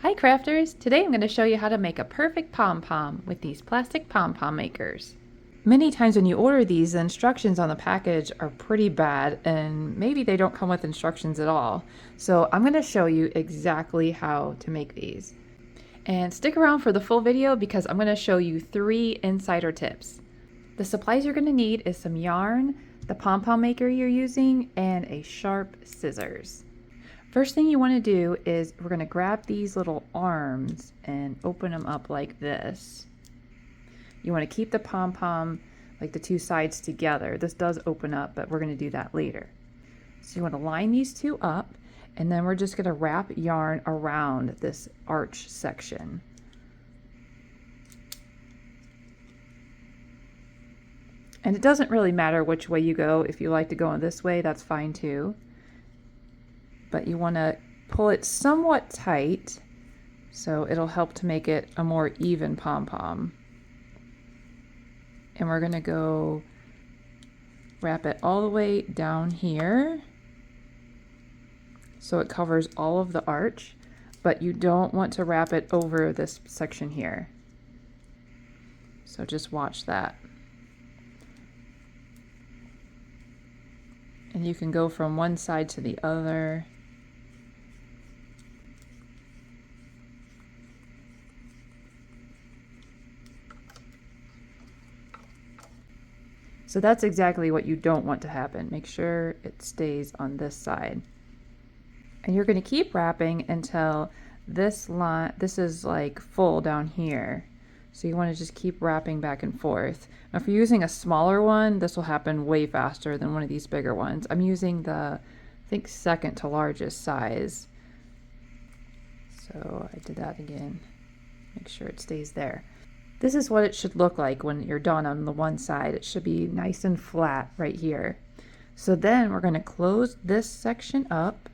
Hi crafters! Today I'm going to show you how to make a perfect pom-pom with these plastic pom-pom makers. Many times when you order these, the instructions on the package are pretty bad and maybe they don't come with instructions at all. So I'm going to show you exactly how to make these. And stick around for the full video because I'm going to show you 3 insider tips. The supplies you're going to need is some yarn, the pom-pom maker you're using, and a sharp scissors. First thing you want to do is we're going to grab these little arms and open them up like this. You want to keep the pom-pom, like the two sides together. This does open up, but we're going to do that later. So you want to line these two up, and then we're just going to wrap yarn around this arch section. And it doesn't really matter which way you go. If you like to go in this way, that's fine too. But you want to pull it somewhat tight so it'll help to make it a more even pom-pom. And we're going to go wrap it all the way down here so it covers all of the arch, but you don't want to wrap it over this section here. So just watch that. And you can go from one side to the other. So that's exactly what you don't want to happen. Make sure it stays on this side. And you're going to keep wrapping until this is like full down here. So you want to just keep wrapping back and forth. Now if you're using a smaller one, this will happen way faster than one of these bigger ones. I'm using the, I think, second to largest size. So I did that again. Make sure it stays there. This is what it should look like when you're done on the one side. It should be nice and flat right here. So then we're going to close this section up.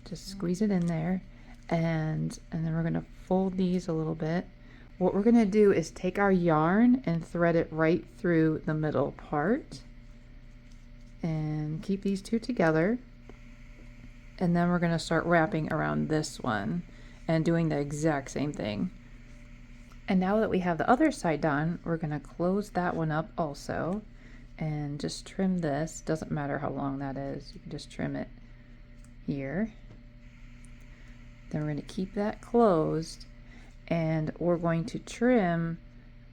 Just squeeze it in there. And then we're going to fold these a little bit. What we're going to do is take our yarn and thread it right through the middle part. And keep these two together. And then we're going to start wrapping around this one and doing the exact same thing. And now that we have the other side done, we're going to close that one up also and just trim this. Doesn't matter how long that is, you can just trim it here. Then we're going to keep that closed and we're going to trim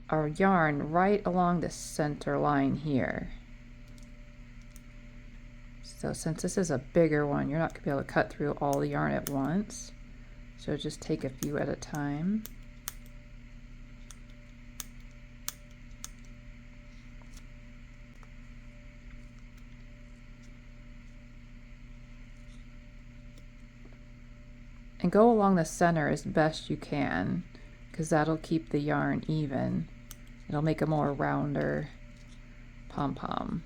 our yarn right along the center line here. So since this is a bigger one, you're not going to be able to cut through all the yarn at once. So just take a few at a time. And go along the center as best you can, because that'll keep the yarn even. It'll make a more rounder pom-pom.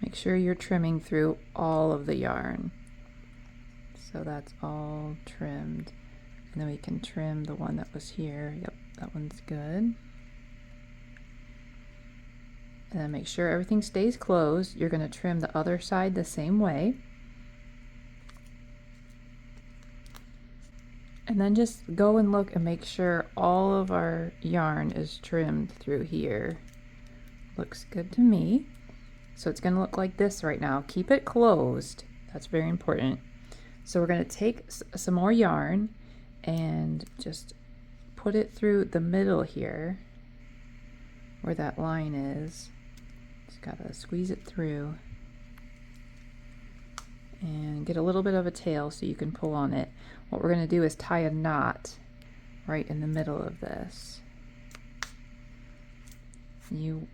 Make sure you're trimming through all of the yarn. So that's all trimmed. And then we can trim the one that was here. Yep, that one's good. And then make sure everything stays closed. You're going to trim the other side the same way. And then just go and look and make sure all of our yarn is trimmed through here. Looks good to me. So it's going to look like this right now. Keep it closed. That's very important. So we're going to take some more yarn and just put it through the middle here where that line is. Just gotta squeeze it through and get a little bit of a tail so you can pull on it. What we're going to do is tie a knot right in the middle of this. The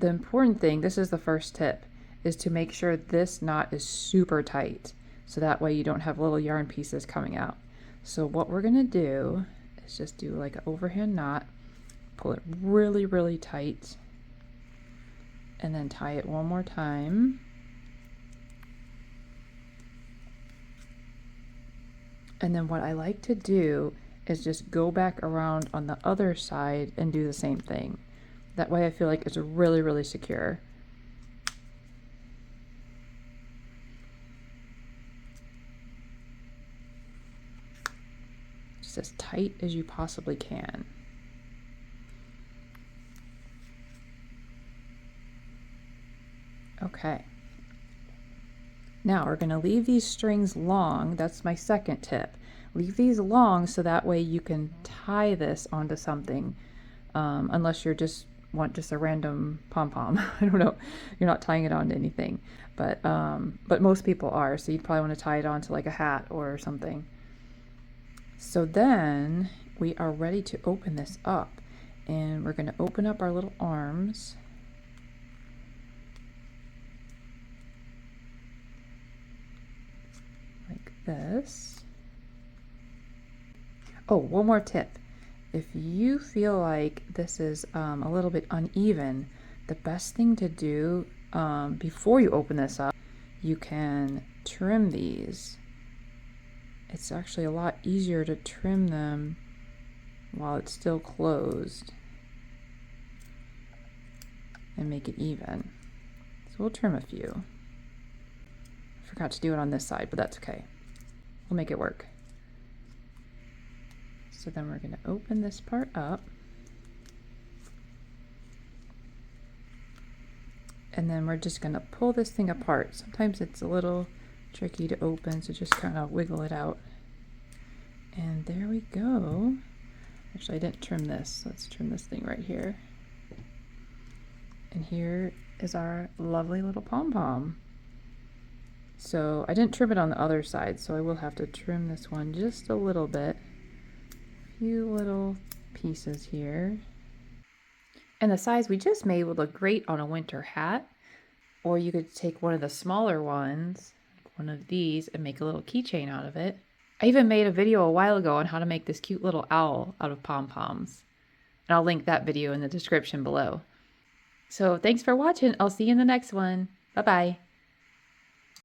important thing, this is the first tip, is to make sure this knot is super tight so that way you don't have little yarn pieces coming out. So what we're going to do is just do like an overhand knot, pull it really, really tight, and then tie it one more time. And then what I like to do is just go back around on the other side and do the same thing. That way I feel like it's really, really secure. Just as tight as you possibly can. Okay. Now we're going to leave these strings long. That's my second tip. Leave these long so that way you can tie this onto something, unless you're just want just a random pom-pom. I don't know. You're not tying it onto anything, but most people are. So you'd probably want to tie it onto like a hat or something. So then we are ready to open this up, and we're going to open up our little arms. Like this. Oh, one more tip. If you feel like this is a little bit uneven, the best thing to do before you open this up, you can trim these. It's actually a lot easier to trim them while it's still closed and make it even. So we'll trim a few. I forgot to do it on this side, but that's okay. We'll make it work. So then we're going to open this part up. And then we're just going to pull this thing apart. Sometimes it's a little tricky to open, so just kind of wiggle it out. And there we go. Actually, I didn't trim this. Let's trim this thing right here. And here is our lovely little pom-pom. So I didn't trim it on the other side, so I will have to trim this one just a little bit. A few little pieces here. And the size we just made would look great on a winter hat. Or you could take one of the smaller ones, like one of these, and make a little keychain out of it. I even made a video a while ago on how to make this cute little owl out of pom-poms. And I'll link that video in the description below. So thanks for watching. I'll see you in the next one. Bye-bye.